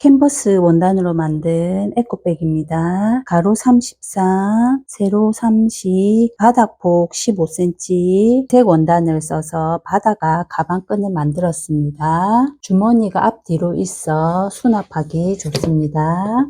캔버스 원단으로 만든 에코백입니다. 가로 33, 세로 30, 바닥폭 15cm 색 원단을 써서 바다가 가방끈을 만들었습니다. 주머니가 앞뒤로 있어 수납하기 좋습니다.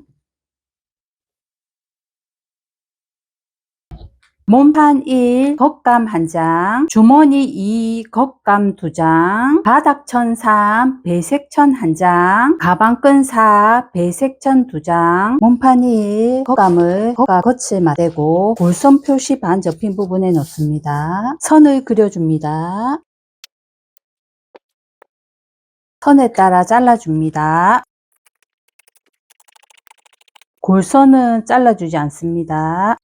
몸판 1, 겉감 1장, 주머니 2, 겉감 2장, 바닥천 3, 배색천 1장, 가방끈 4, 배색천 2장, 몸판 1, 겉감을 겉을 맞대고 골선 표시 반 접힌 부분에 놓습니다. 선을 그려줍니다. 선에 따라 잘라줍니다. 골선은 잘라주지 않습니다.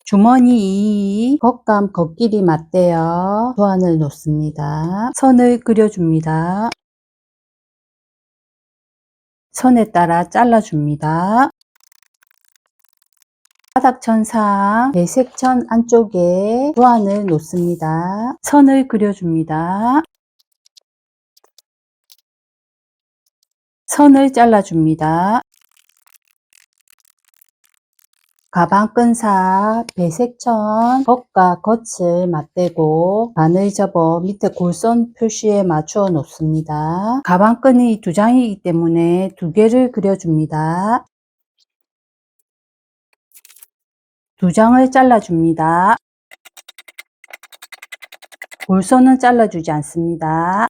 주머니 2, 겉감 겉길이 맞대어 도안을 놓습니다. 선을 그려줍니다. 선에 따라 잘라줍니다. 바닥천상 배색천 안쪽에 도안을 놓습니다. 선을 그려줍니다. 선을 잘라줍니다. 가방끈사 배색천 겉과 겉을 맞대고 반을 접어 밑에 골선 표시에 맞추어 놓습니다. 가방끈이 2장이기 때문에 2개를 그려줍니다. 2장을 잘라줍니다. 골선은 잘라주지 않습니다.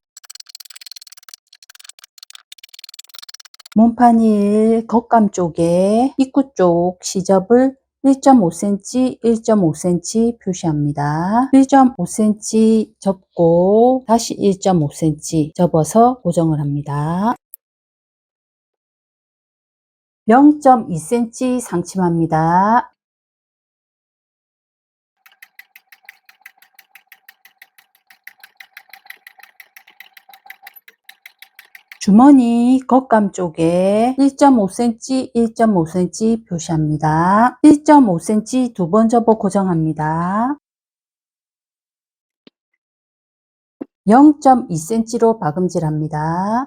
몸판 1, 겉감 쪽에 입구 쪽 시접을 1.5cm, 1.5cm 표시합니다. 1.5cm 접고 다시 1.5cm 접어서 고정을 합니다. 0.2cm 상침합니다. 주머니 겉감 쪽에 1.5cm, 1.5cm 표시합니다. 1.5cm 2번 접어 고정합니다. 0.2cm로 박음질합니다.